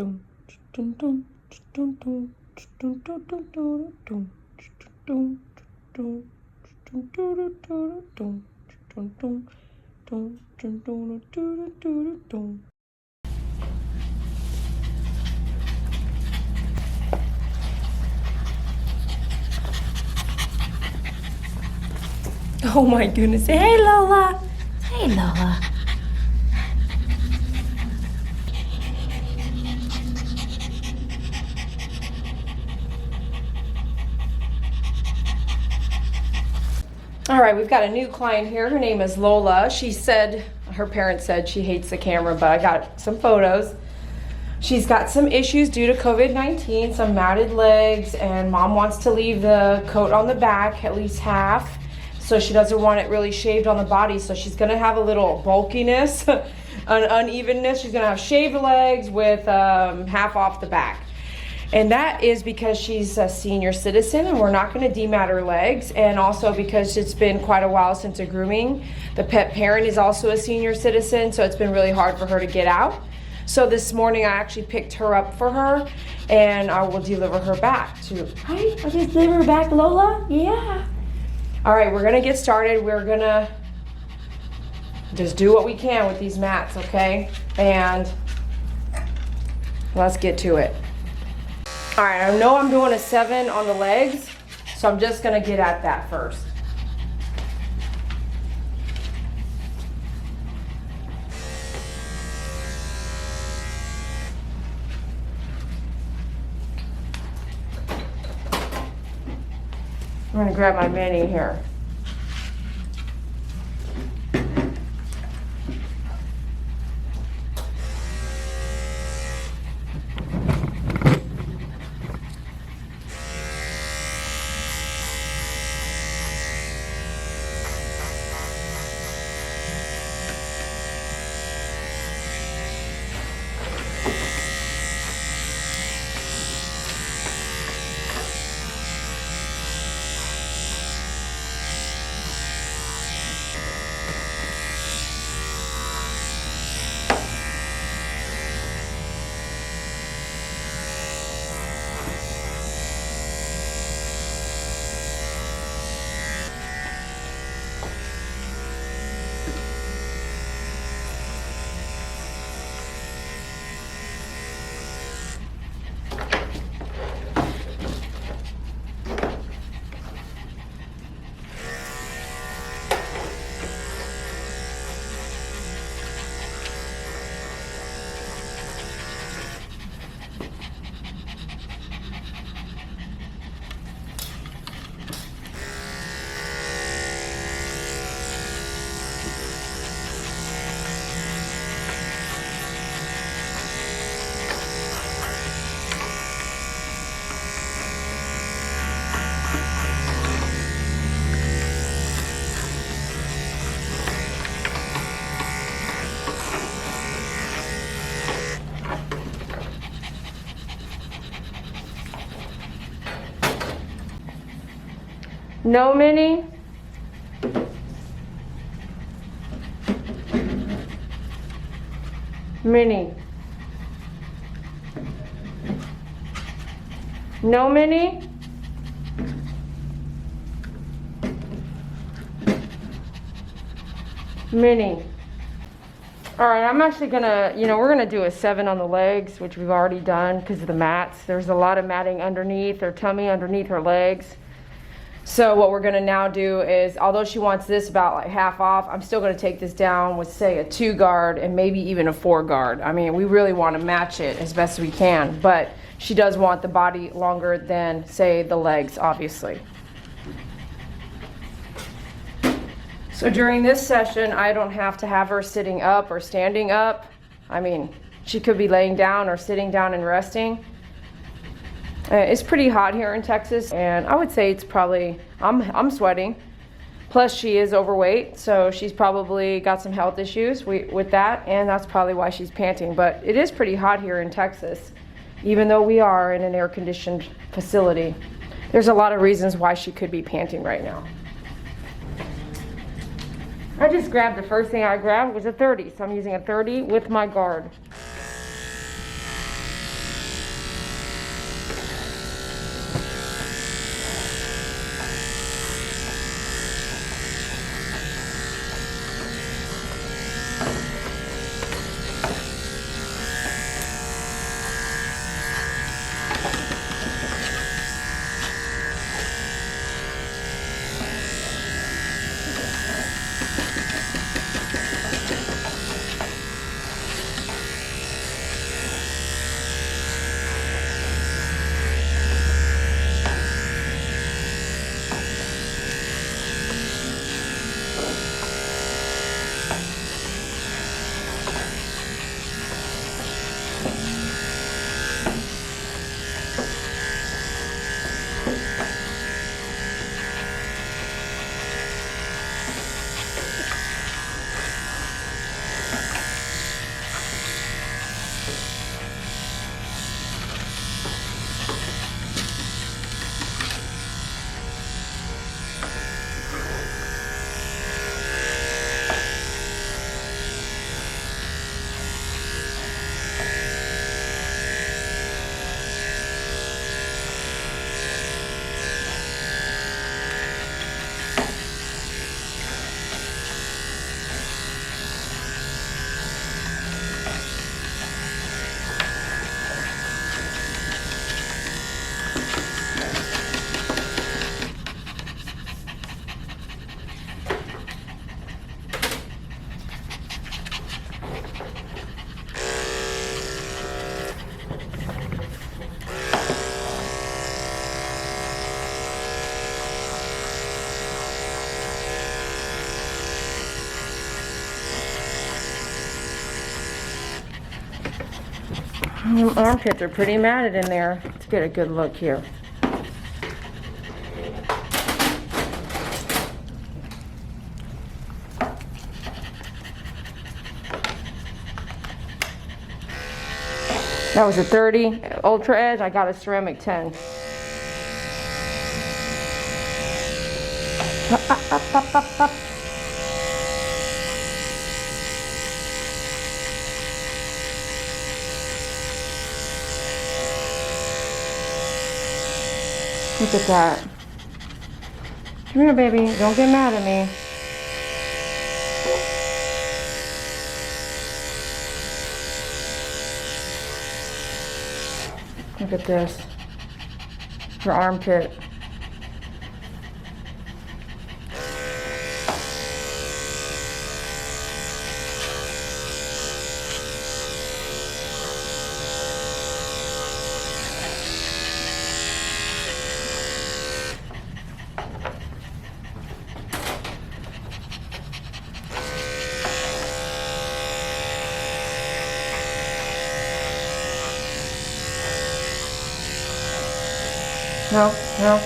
Oh my goodness. Hey Lola. Hey Lola. All right, we've got a new client here. Her name is Lola. She said, her parents said she hates the camera, but I got some photos. She's got some issues due to COVID-19, some matted legs, and mom wants to leave the coat on the back, at least half. So she doesn't want it really shaved on the body. So she's gonna have a little bulkiness, an unevenness. She's gonna have shaved legs with half off the back. And that is because she's a senior citizen and we're not gonna demat her legs. And also because it's been quite a while since a grooming. The pet parent is also a senior citizen, so it's been really hard for her to get out. So this morning I actually picked her up for her and I will deliver her back to, hi, I just deliver her back, Lola? Yeah. All right, we're gonna get started. We're gonna just do what we can with these mats, okay? And let's get to it. All right, I know I'm doing a 7 on the legs, so I'm just gonna get at that first. I'm gonna grab my mini here. No, Minnie? Minnie? No, Minnie? Minnie? All right, I'm actually gonna, we're gonna do a 7 on the legs, which we've already done because of the mats. There's a lot of matting underneath her tummy, underneath her legs. So what we're gonna now do is, although she wants this about like half off, I'm still gonna take this down with say a 2 guard and maybe even a 4 guard. I mean, we really wanna match it as best we can, but she does want the body longer than say the legs, obviously. So during this session, I don't have to have her sitting up or standing up. I mean, she could be laying down or sitting down and resting. It's pretty hot here in Texas, and I would say it's probably, I'm sweating. Plus she is overweight, so she's probably got some health issues with that, and that's probably why she's panting. But it is pretty hot here in Texas, even though we are in an air-conditioned facility. There's a lot of reasons why she could be panting right now. I just grabbed, the first thing I grabbed was a 30, so I'm using a 30 with my guard. Armpits are pretty matted in there. Let's get a good look here. That was a 30 Ultra Edge. I got a ceramic 10. Up. Look at that. Come here, baby. Don't get mad at me. Look at this. Her armpit. No.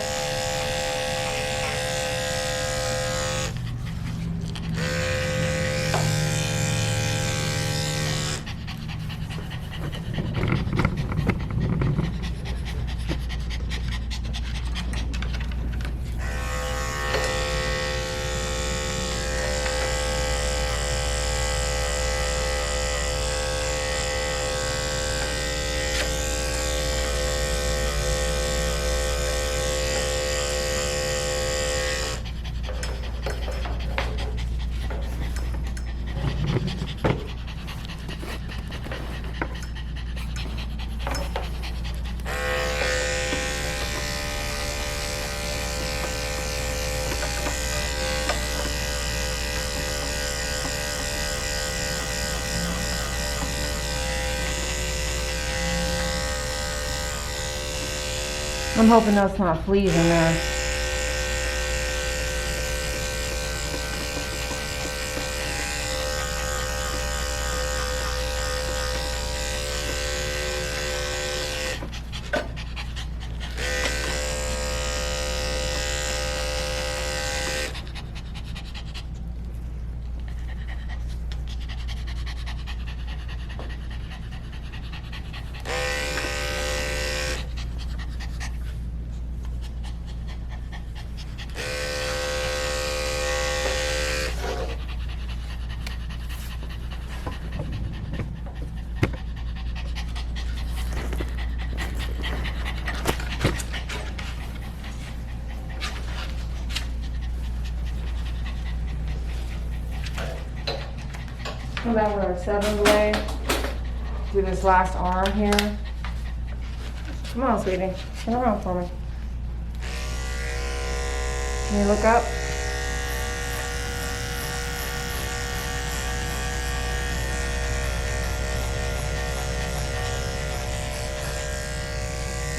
I'm hoping that's not fleas in there. Come back with our 7 blade. Do this last arm here. Come on, sweetie. Turn around for me. Can you look up?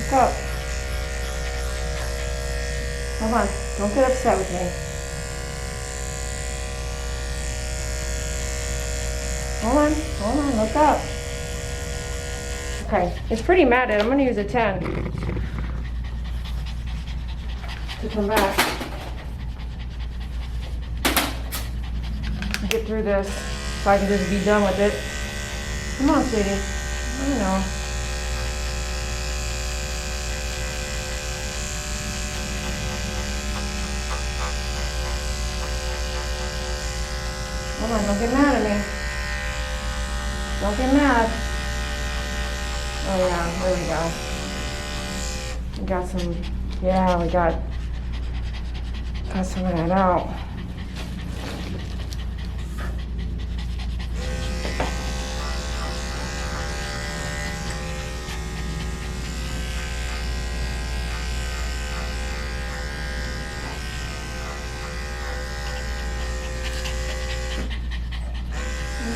Look up. Hold on. Don't get upset with me. Hold on, look up. Okay, it's pretty matted. I'm gonna use a 10 to come back. Get through this so I can just be done with it. Come on, sweetie. I know. Hold on, don't get mad at me. Don't get mad. Oh yeah, there we go. We got some, yeah, we got some of that out.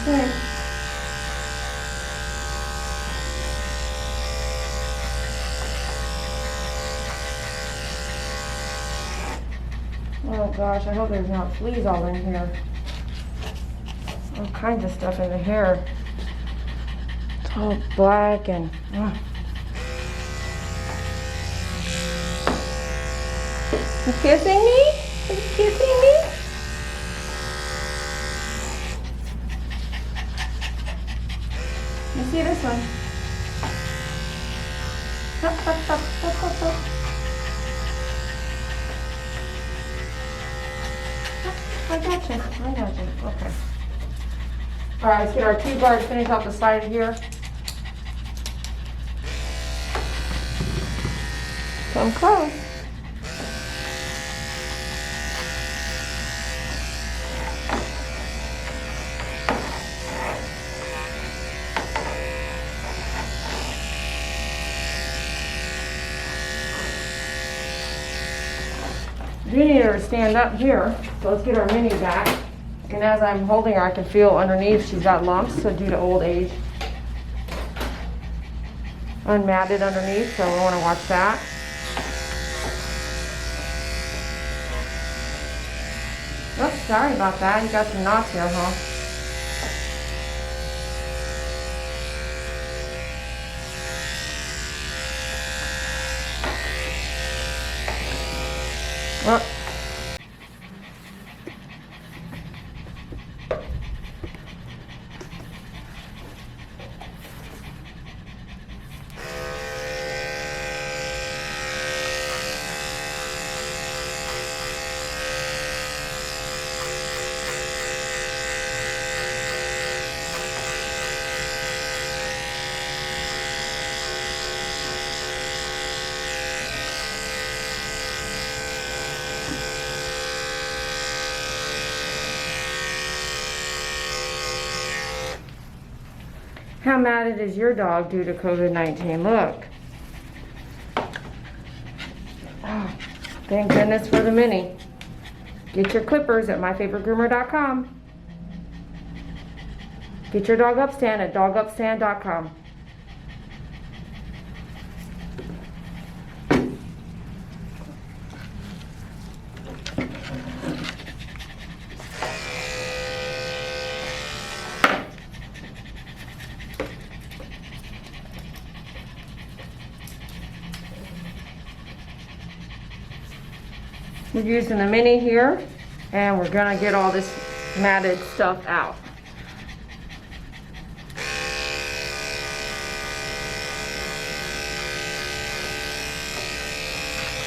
Okay. Oh gosh, I hope there's not fleas all in here. All kinds of stuff in the hair. It's all black and... You kissing me? Are you kissing me? Let me see this one. Up, up, up, up, up, up. I got you. I got you. Okay. All right, let's get our 2 guards, finish off the side here. Come close. We need her to stand up here, so let's get our mini back. And as I'm holding her, I can feel underneath she's got lumps, so due to old age. Unmatted underneath, so we want to watch that. Oh, sorry about that. You got some knots here, huh? Oh. How matted is your dog due to COVID-19? Look. Oh, thank goodness for the mini. Get your clippers at myfavoritegroomer.com. Get your dog upstand at dogupstand.com. We're using the mini here, and we're gonna get all this matted stuff out.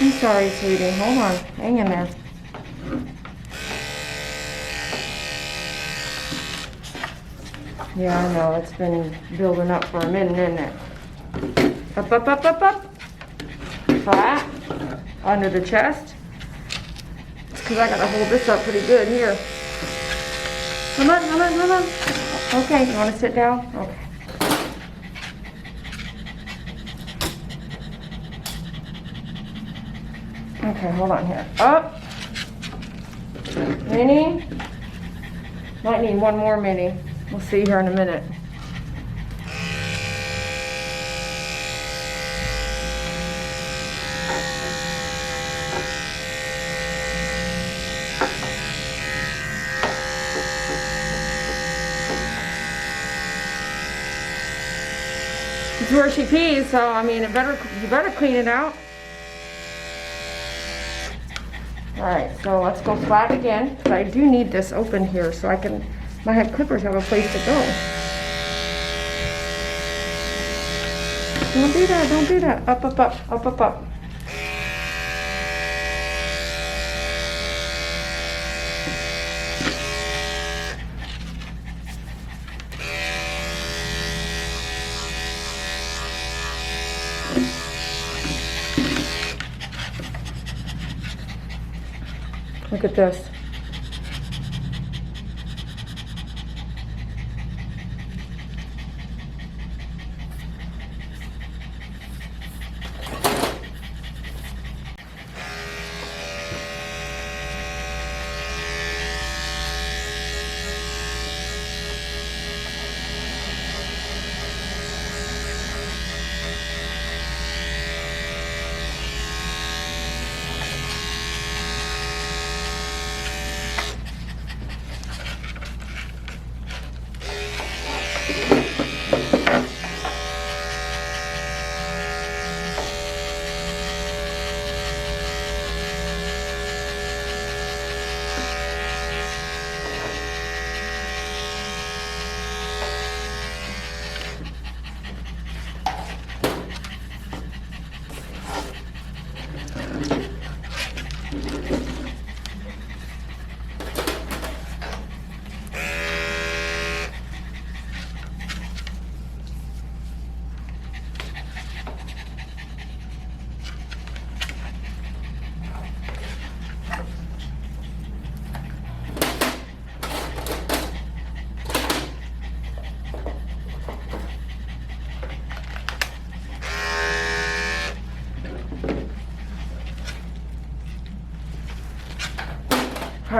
I'm sorry, sweetie. Hold on. Hang in there. Yeah, I know. It's been building up for a minute, isn't it? Up, up, up, up, up. Flat. Under the chest. Because I gotta hold this up pretty good here. Come on, come on, come on. Okay, you wanna sit down? Okay. Okay, hold on here. Up. Mini. Might need one more mini. We'll see here in a minute. It's where she pees, so I mean, you better clean it out. All right, so let's go flat again. But I do need this open here so I can. My head clippers have a place to go. Don't do that. Don't do that. Up, up, up, up, up, up. Look at this.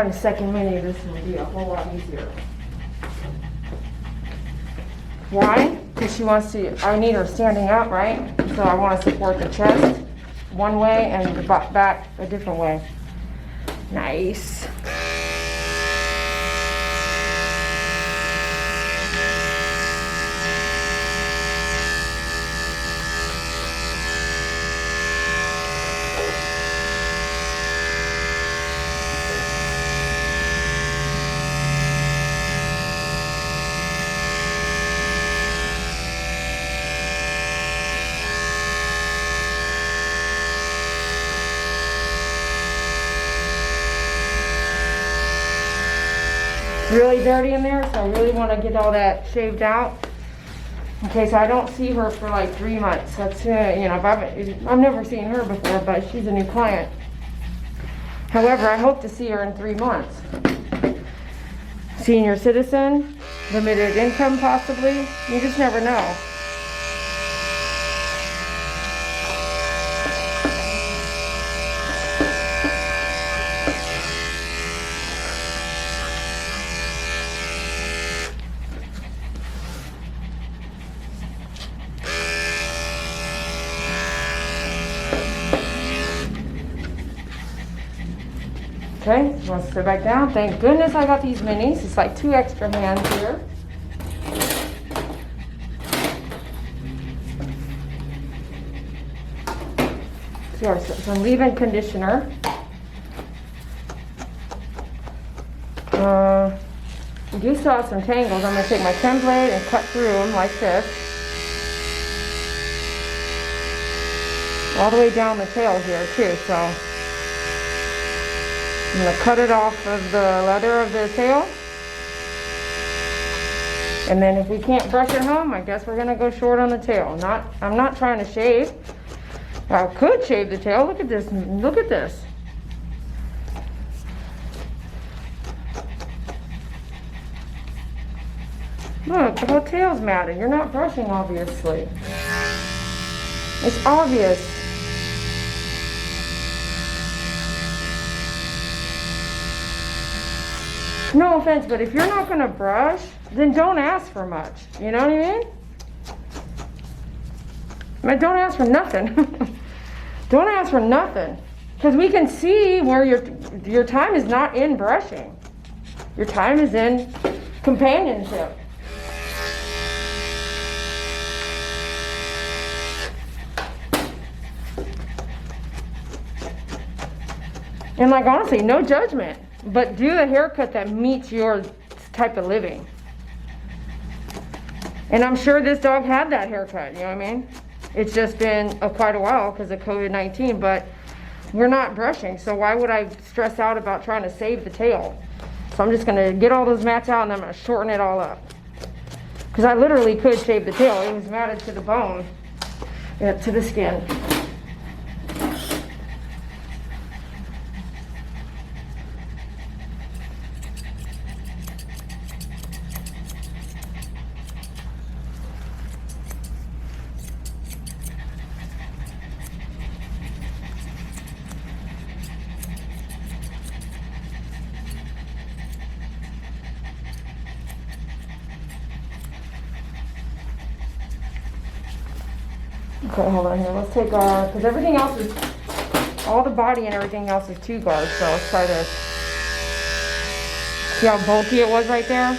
got a second mini, this will be a whole lot easier. Why? Because she wants to, I need her standing up, right? So I want to support the chest one way and the back a different way. Nice. Really dirty in there, so I really want to get all that shaved out. Okay, so I don't see her for like 3 months. That's you know, I've never seen her before, but she's a new client. However, I hope to see her in 3 months. Senior citizen, limited income possibly. You just never know. Okay, let's sit back down. Thank goodness I got these minis. It's like 2 extra hands here. So some leave-in conditioner. We do still have some tangles. I'm going to take my 10 blade and cut through them like this. All the way down the tail here too, so I'm going to cut it off of the leather of the tail. And then if we can't brush it home, I guess we're going to go short on the tail. I'm not trying to shave. I could shave the tail. Look at this. Look at this. Look, the whole tail's matted. You're not brushing, obviously. It's obvious. No offense, but if you're not going to brush, then don't ask for much. You know what I mean? I mean, don't ask for nothing. Don't ask for nothing. Because we can see where your time is not in brushing. Your time is in companionship. And like, honestly, no judgment. But do a haircut that meets your type of living. And I'm sure this dog had that haircut, you know what I mean? It's just been quite a while because of COVID-19, but we're not brushing, so why would I stress out about trying to save the tail? So I'm just gonna get all those mats out and I'm gonna shorten it all up. Because I literally could shave the tail. It was matted to the bone, to the skin. Okay, hold on here. Let's take our, because everything else is, all the body and everything else is 2 guards. So let's try to see how bulky it was right there.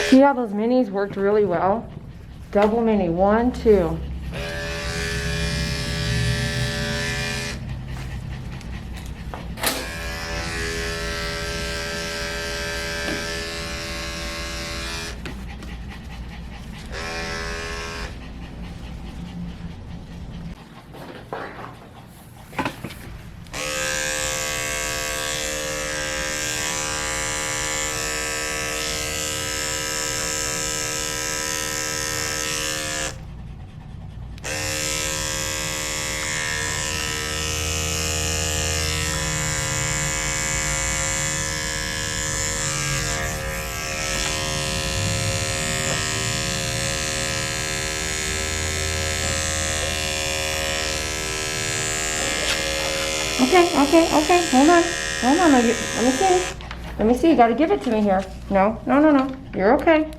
See how those minis worked really well? Double mini, 1, 2. Okay. Hold on. Let me see. Let me see. You gotta give it to me here. No. You're okay.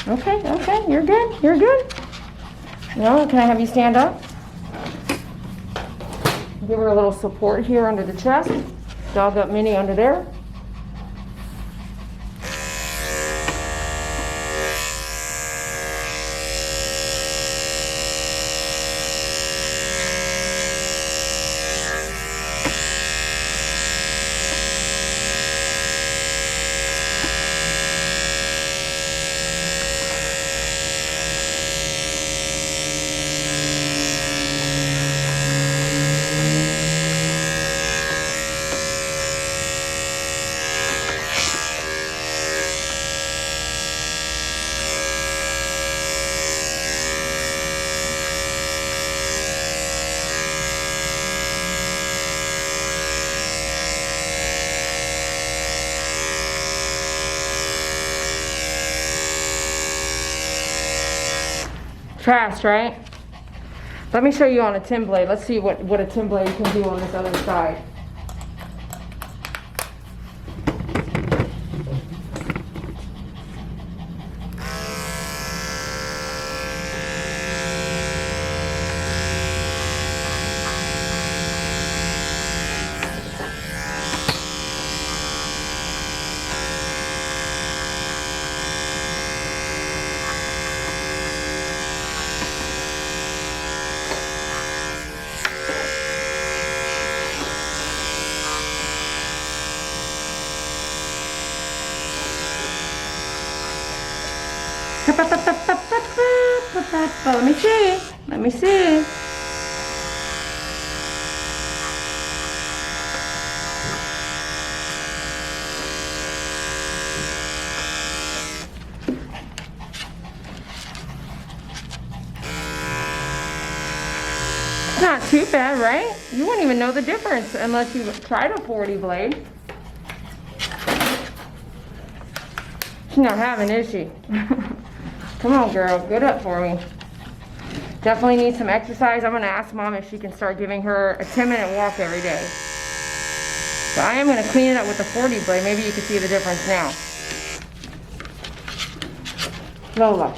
Okay. You're good. No, can I have you stand up? Give her a little support here under the chest. Dog up mini under there. Fast, right? Let me show you on a tin blade. Let's see what a tin blade can do on this other side. Let me see. It's not too bad, right? You wouldn't even know the difference unless you tried a 40 blade. She's not having, is she? Come on, girl, get up for me. Definitely need some exercise. I'm gonna ask Mom if she can start giving her a 10-minute walk every day. So I am gonna clean it up with the 40 blade. Maybe you can see the difference now. Lola.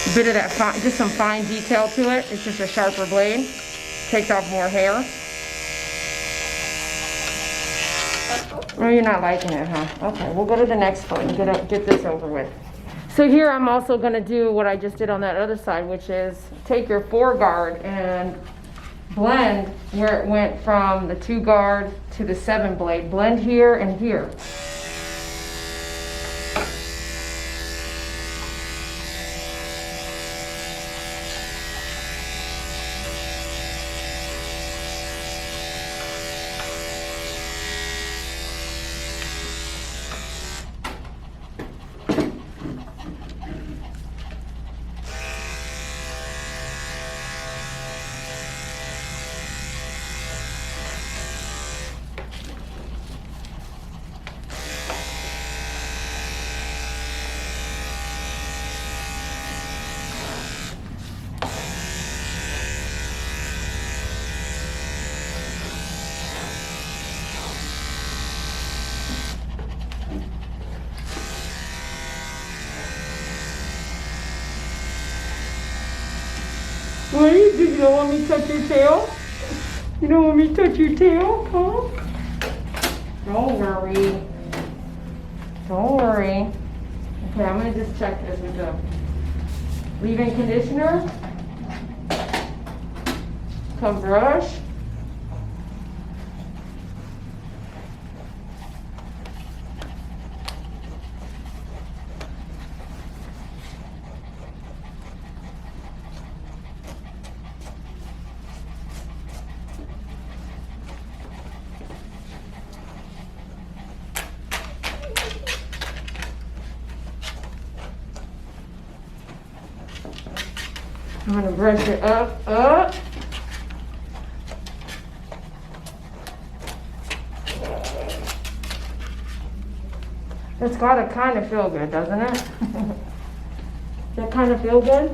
A bit of that fine, just some fine detail to it. It's just a sharper blade. Takes off more hair. Oh, you're not liking it, huh? Okay, we'll go to the next foot and get this over with. So here I'm also going to do what I just did on that other side, which is take your 4 guard and blend where it went from the 2 guard to the 7 blade. Blend here and here. What do you do? You don't want me to touch your tail? You don't want me to touch your tail, huh? Don't worry. Don't worry. Okay, I'm gonna just check this with the leave-in conditioner. Come brush. I'm gonna brush it up. It's gotta kind of feel good, doesn't it? Does that kind of feel good?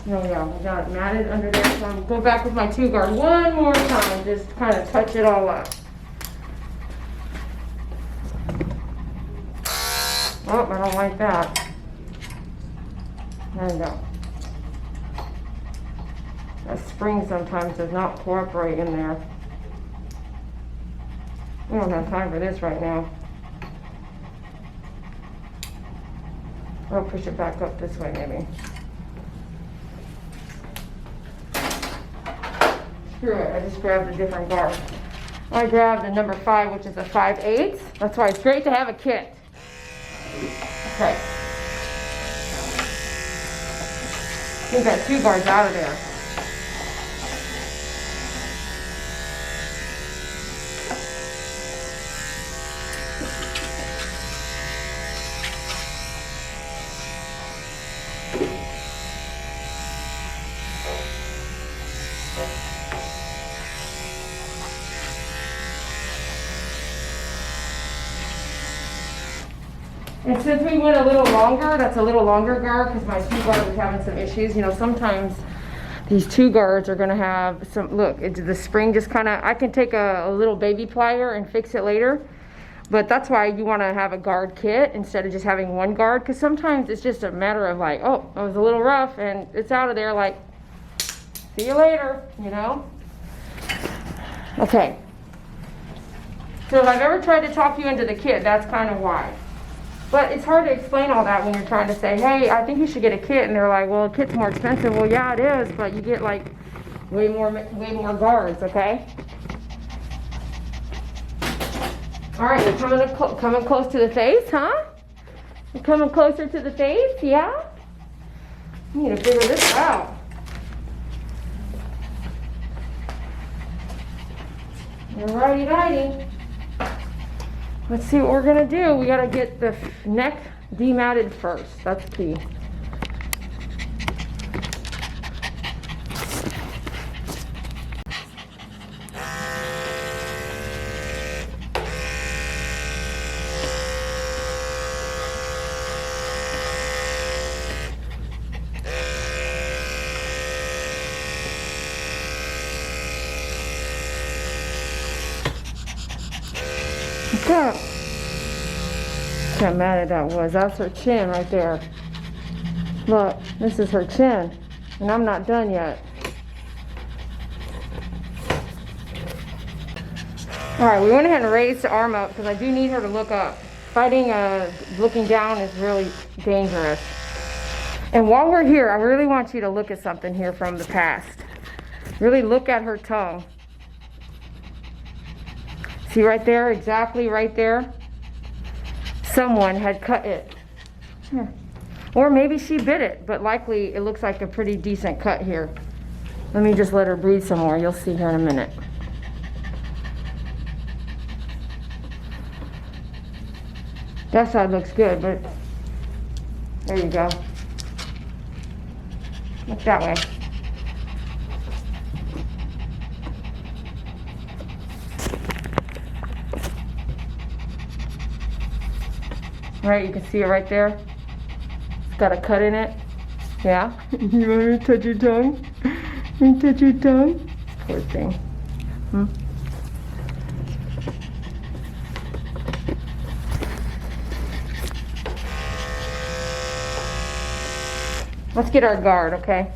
Oh yeah, I got it matted under there. So I'm gonna go back with my 2-guard one more time, just kind of touch it all up. Oh, I don't like that. There we go. That spring sometimes does not cooperate in there. We don't have time for this right now. I'll push it back up this way maybe. Screw it, I just grabbed a different guard. I grabbed a number 5, which is a 5/8. That's why it's great to have a kit. Okay. Get that 2 guards out of there. And since we went a little longer, that's a little longer guard because my 2-guard was having some issues. You know, sometimes these 2 guards are going to have some, look, the spring just kind of, I can take a little baby plier and fix it later. But that's why you want to have a guard kit instead of just having 1 guard. Because sometimes it's just a matter of like, oh, it was a little rough and it's out of there, like, see you later, you know? Okay. So if I've ever tried to talk you into the kit, that's kind of why. But it's hard to explain all that when you're trying to say, hey, I think you should get a kit. And they're like, well, a kit's more expensive. Well, yeah, it is, but you get like way more guards, okay? All right, you're coming close to the face, huh? You're coming closer to the face, yeah? You need to figure this out. Alrighty-righty. Let's see what we're gonna do. We gotta get the neck dematted first. That's key. Look how mad that was. That's her chin right there. Look, this is her chin. And I'm not done yet. Alright, we went ahead and raised the arm up because I do need her to look up. Fighting looking down is really dangerous. And while we're here, I really want you to look at something here from the past. Really look at her tongue. See right there, exactly right there? Someone had cut it. Here. Or maybe she bit it, but likely it looks like a pretty decent cut here. Let me just let her breathe some more. You'll see here in a minute. That side looks good, but there you go. Look that way. All right, you can see it right there. It's got a cut in it. Yeah? You want me to touch your tongue? You want to touch your tongue? Poor thing. Let's get our guard, okay?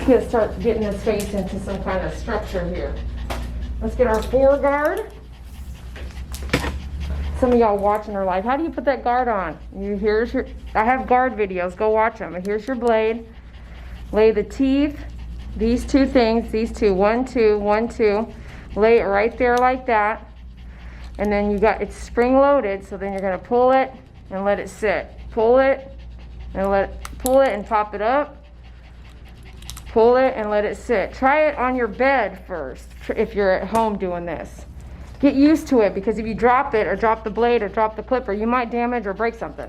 Let's start getting this face into some kind of structure here. Let's get our 4 guard. Some of y'all watching are like, how do you put that guard on? I have guard videos, go watch them. Here's your blade. Lay the teeth, these 2 things, these 2, 1, 2, 1, 2. Lay it right there like that. And then it's spring loaded, so then you're gonna pull it and let it sit. Pull it and pop it up. Pull it and let it sit. Try it on your bed first if you're at home doing this. Get used to it, because if you drop it or drop the blade or drop the clipper, you might damage or break something.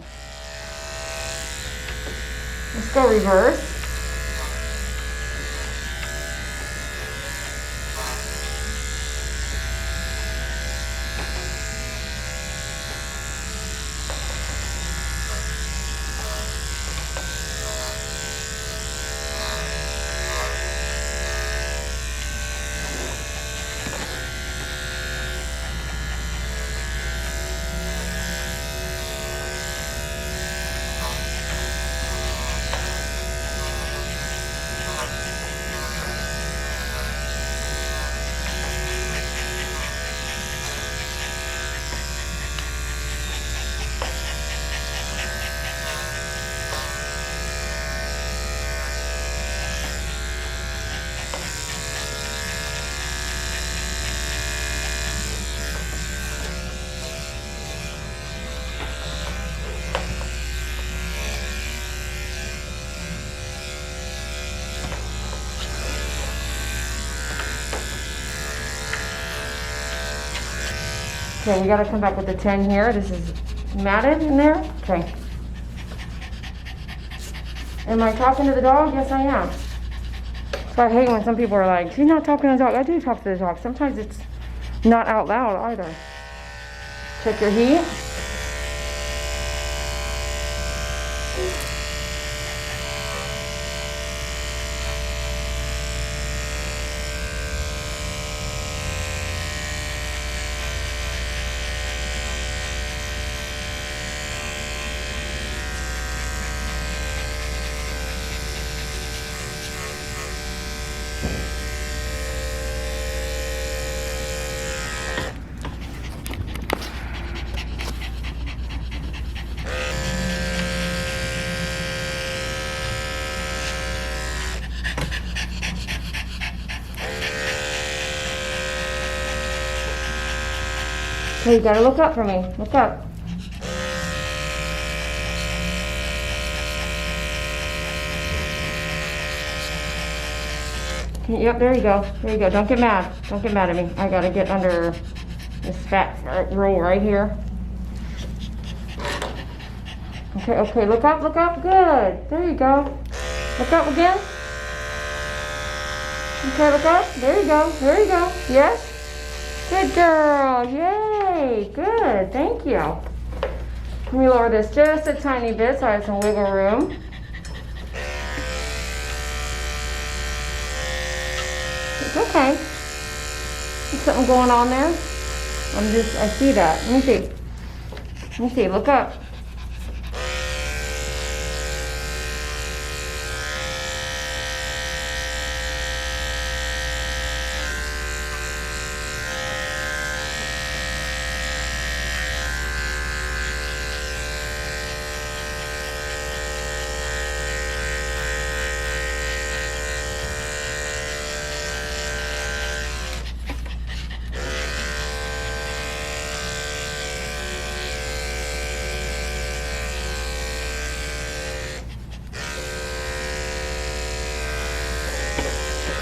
Let's go reverse. Okay, we gotta come back with the 10 here. This is matted in there. Okay. Am I talking to the dog? Yes, I am. So I hate when some people are like, she's not talking to the dog. I do talk to the dog. Sometimes it's not out loud either. Check your heat. Okay, you gotta look up for me. Look up. Yep, there you go. There you go. Don't get mad. Don't get mad at me. I gotta get under this fat roll right here. Okay, okay, look up, look up. Good. There you go. Look up again. Okay, look up. There you go. There you go. Yes? Good girl. Yay. Good. Thank you. Let me lower this just a tiny bit so I have some wiggle room. It's okay. There's something going on there. I see that. Let me see. Let me see. Look up.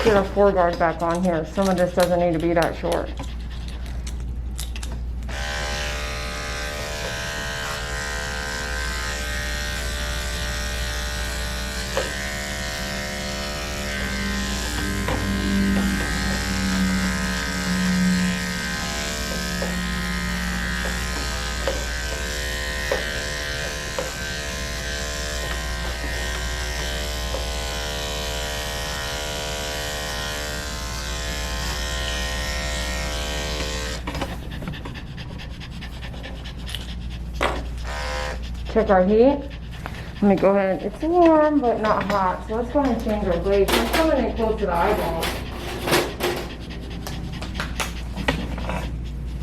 Get our 4 guard back on here. Some of this doesn't need to be that short. Check our heat. Let me go ahead. It's warm, but not hot. So let's go ahead and change our blade. I'm coming in close to the eyeball.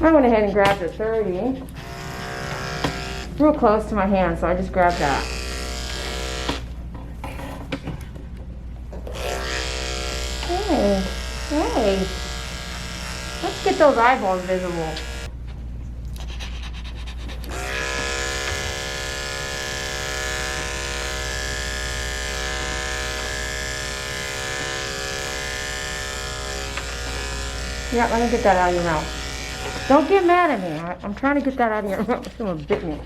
I went ahead and grabbed a 30. Real close to my hand, so I just grabbed that. Hey, hey. Let's get those eyeballs visible. Yeah, let me get that out of your mouth. Don't get mad at me. I'm trying to get that out of your mouth. Someone bit me.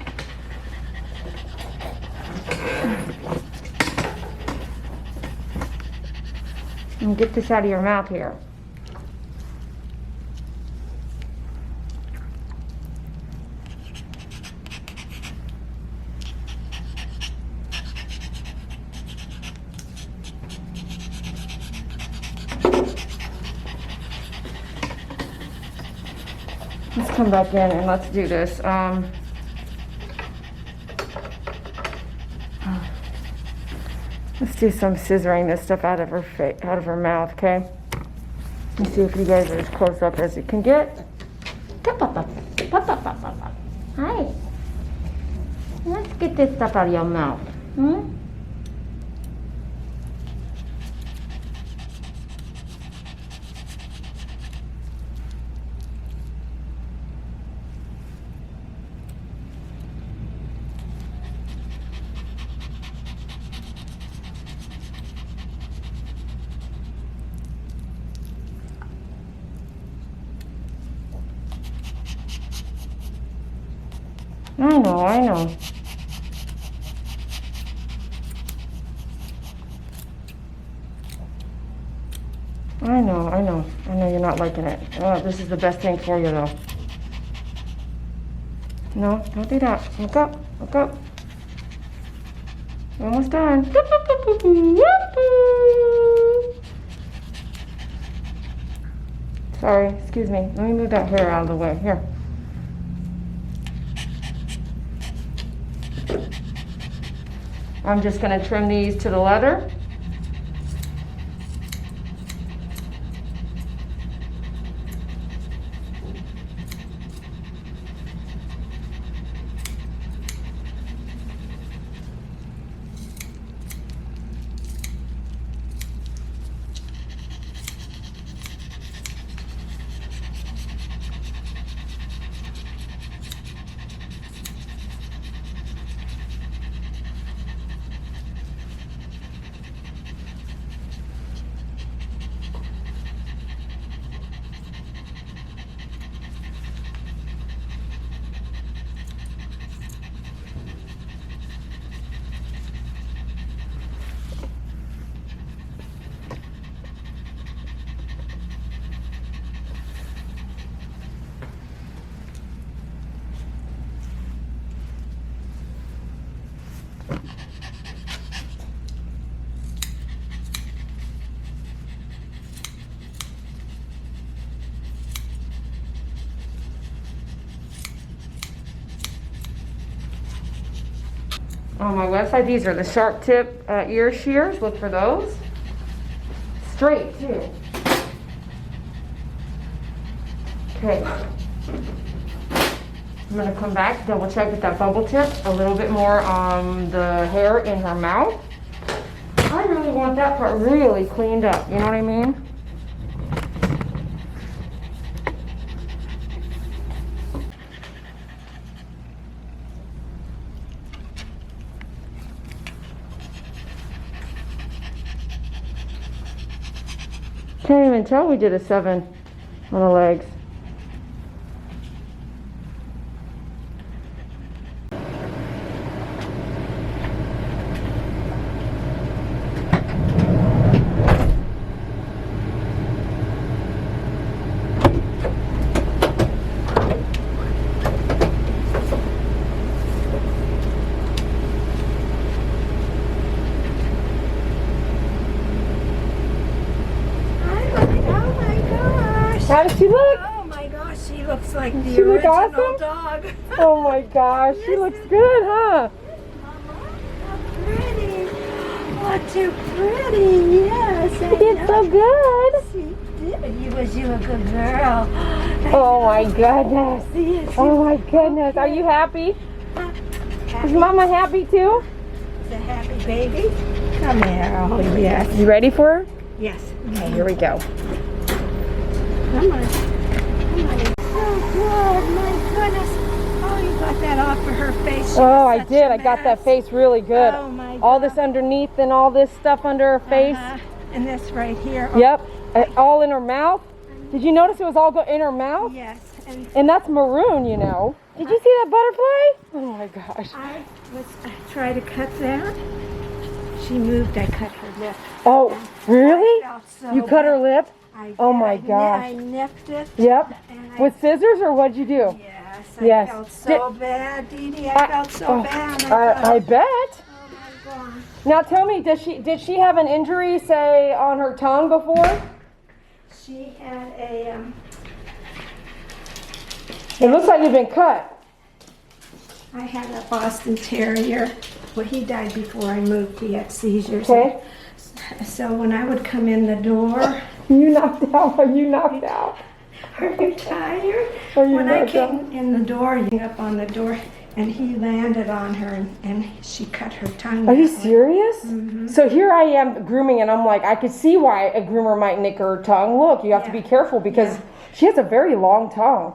Get this out of your mouth here. Let's come back in and let's do this. Let's do some scissoring this stuff out of her mouth, okay? Let's see if you guys are as close up as you can get. Hi. Let's get this stuff out of your mouth. I know. I know you're not liking it. Oh, this is the best thing for you, though. No, don't do that. Look up. Almost done. Sorry, excuse me. Let me move that hair out of the way. Here. I'm just going to trim these to the leather. On my website, these are the sharp tip ear shears. Look for those. Straight, too. Okay. I'm going to come back, double check with that bubble tip a little bit more on the hair in her mouth. I really want that part really cleaned up, you know what I mean? Can't even tell we did a 7 on the legs. How does she look? Oh my gosh, she looks like the She look original awesome? dog. Oh my gosh, she looks good, huh? How pretty. Oh, too pretty. Yes. She did so good. She did. You a good girl. Oh my goodness. Yes. Oh my goodness. Are you happy? Is Mama happy too? It's a happy baby. Come here. Oh, yes. You ready for her? Yes. Okay, here we go. Come on. Oh, good. My goodness. Oh, you got that off of her face. She Oh, was I such did. a I got that mess. face really good. Oh my God. All this underneath and all this stuff under her face. And this right here. Oh, Yep. All in her mouth. Did you notice it was all in her mouth? yes. And that's maroon, you know. Did you see that butterfly? Oh my gosh. I try to cut that. she moved, I cut her lip. Oh, really? I felt so You cut her bad. lip? I Oh did. my gosh. I nipped it. Yep. And With scissors, or what'd you do? Yes, Yes. I felt so bad, Dee Dee. I felt so bad. I bet. Oh my gosh. Now tell me, did she have an injury, say, on her tongue before? She had a, It looks like you've been cut. I had a Boston Terrier. Well, he died before I moved. He had seizures. Okay. So when I would come in the door, You knocked out. Are you knocked out? are you tired? Are you When I knocked out? came in the door, he hung up on the door, and he landed on her, and she cut her tongue. Are you that way. serious? So here I am grooming, and I'm like, I could see why a groomer might nick her tongue. Look, you have to be careful because she has a very long tongue.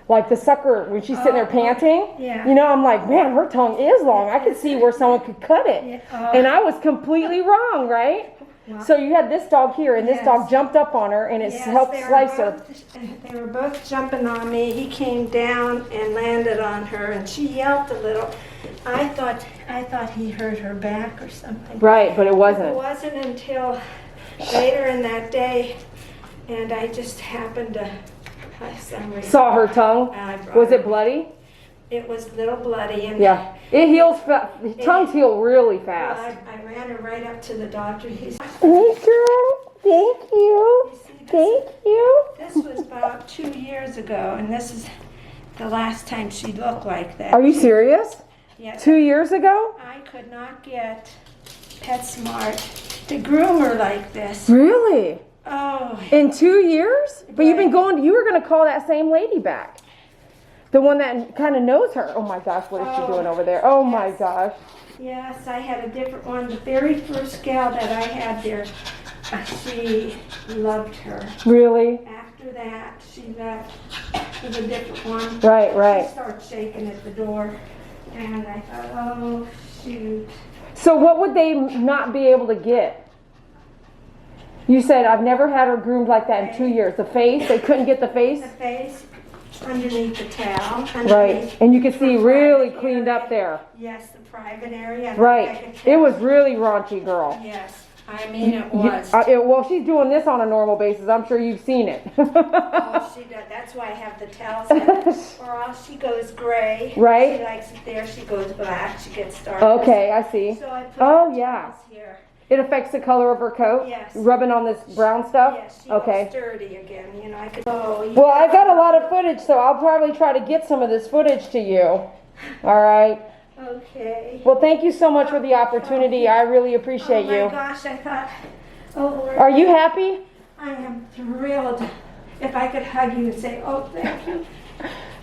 Like the sucker, when she's sitting there panting, yeah. you know, I'm like, man, her tongue is long. I could see where someone could cut it. Yeah. And I was completely wrong, right? So you had this dog here, and this dog jumped up on her, and it helped slice her. They were both jumping on me. He came down and landed on her, and she yelped a little. I thought he hurt her back or something. Right, but it It wasn't. wasn't until later in that day, and I just happened to, for some reason, Saw her tongue. I brought Was it her. bloody? It was a little bloody, and Yeah. It heals tongues heal really well, fast. I ran her right up to the doctor. He's, Hey girl, thank you. Thank you. this was about 2 years ago, and this is the last time she looked like that. Are you serious? Yes. 2 years ago? I could not get PetSmart to groom her like this. Really? Oh, In 2 years? But you've been going, you were going to call that same lady back. The one that kind of knows her. Oh my gosh, what is she doing over there? Oh my gosh. yes, I had a different one. The very first gal that I had there, she loved her. Really? After that, she left with a different one. Right, She right. started shaking at the door, and I thought, oh, shoot. So what would they not be able to get? You said, I've never had her groomed like that in 2 years. The face, they couldn't get the face? The face, underneath the towel. Right. Underneath And you could see really private cleaned area. up there. Yes, the private area. I Right. could tell. It was really raunchy, girl. Yes, I mean it was. Well, she's doing this on a normal basis. I'm sure you've seen it. Oh, she does. That's why I have the towels in. Or else she goes gray. Right. She likes it there. She goes black. She gets dark. Okay, I see. So I put Oh, the yeah. towels here. It affects the color of her coat? Yes. Rubbing on this brown stuff? Yes, she Okay. goes sturdy again. You know, I could. Oh, Well, I got a lot of footage, so I'll probably try to get some of this footage to you. All right. Okay. Well, thank you so much for the opportunity. I really appreciate Oh my you. gosh, I thought. Oh Lord. Are you happy? I am thrilled. If I could hug you and say, oh, thank you.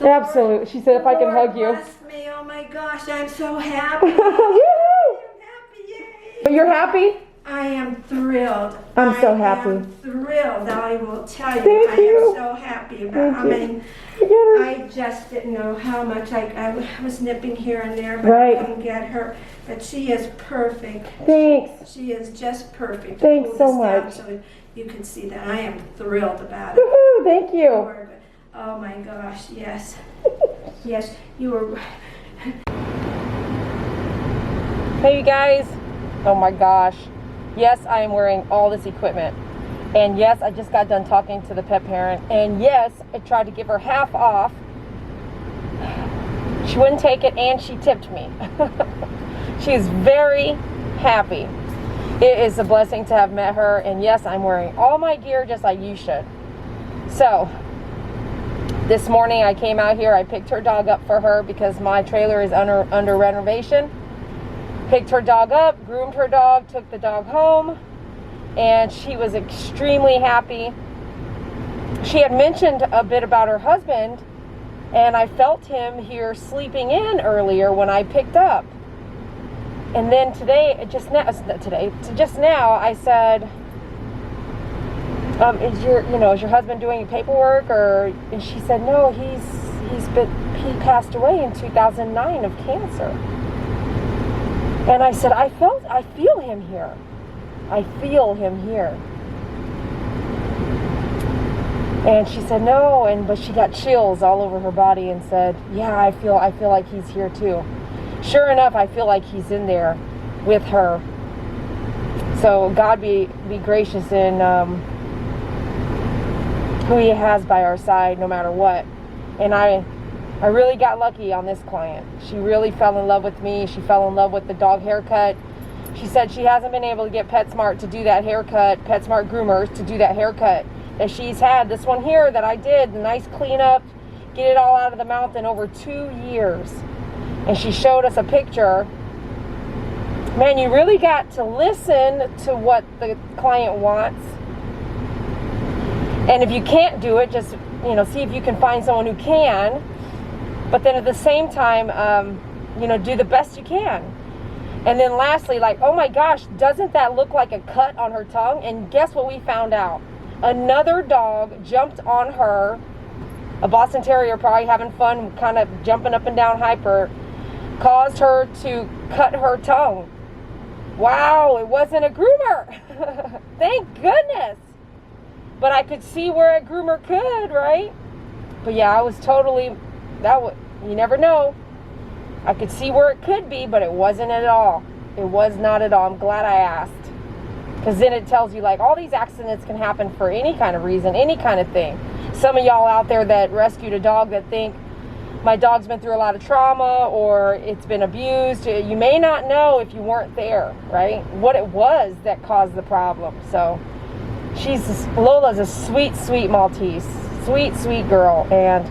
Absolutely. She said if I can hug you. Bless me. Oh my gosh, I'm so happy. I'm Yoo-hoo! happy. Yay. But you're happy? I am thrilled. I'm so I happy. am thrilled. I will tell you. Thank I you. am so happy about. I Thank you. mean, You get her. I just didn't know how much I was nipping here and there, but Right. I couldn't get her. But she is perfect. Thanks. She is just perfect. Thanks Pull so this down much. So you can see that I am thrilled about it. Woohoo! Thank you. Oh my gosh, yes. Yes, you were. Hey, you guys. Oh my gosh. Yes, I am wearing all this equipment. And yes, I just got done talking to the pet parent. And yes, I tried to give her half off. She wouldn't take it, and she tipped me. She is very happy. It is a blessing to have met her. And yes, I'm wearing all my gear just like you should. So, this morning I came out here. I picked her dog up for her because my trailer is under renovation. Picked her dog up, groomed her dog, took the dog home, and she was extremely happy. She had mentioned a bit about her husband, and I felt him here sleeping in earlier when I picked up. And then just now, I said, is your husband doing paperwork? And she said, no, he passed away in 2009 of cancer. And I said, I feel him here. I feel him here. And she said, no, but she got chills all over her body and said, yeah, I feel like he's here too. Sure enough, I feel like he's in there with her. So God be gracious in who He has by our side, no matter what. And I really got lucky on this client. She really fell in love with me. She fell in love with the dog haircut. She said she hasn't been able to get PetSmart to do that haircut, PetSmart groomers to do that haircut that she's had. This one here that I did, the nice cleanup, get it all out of the mouth in over 2 years. And she showed us a picture. Man, you really got to listen to what the client wants. And if you can't do it, just, see if you can find someone who can. But then at the same time, do the best you can. And then lastly, oh my gosh, doesn't that look like a cut on her tongue? And guess what we found out? Another dog jumped on her, a Boston Terrier probably having fun, kind of jumping up and down hyper, caused her to cut her tongue. Wow, it wasn't a groomer. Thank goodness. But I could see where a groomer could, right? But yeah, I was totally, you never know. I could see where it could be, but it wasn't at all. It was not at all. I'm glad I asked. Because then it tells you, all these accidents can happen for any kind of reason, any kind of thing. Some of y'all out there that rescued a dog that think, my dog's been through a lot of trauma or it's been abused. You may not know if you weren't there, right? What it was that caused the problem. So Lola's a sweet, sweet Maltese. Sweet, sweet girl. And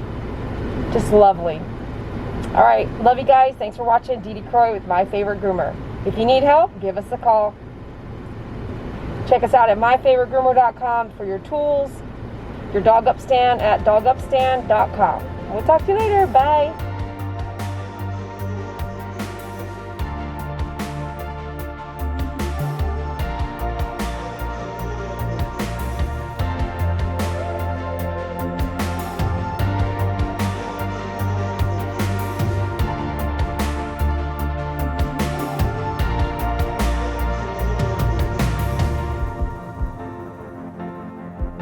just lovely. All right, love you guys. Thanks for watching. Dee Dee Croy with My Favorite Groomer. If you need help, give us a call. Check us out at myfavoritegroomer.com for your tools. Your dog upstand at dogupstand.com. We'll talk to you later. Bye.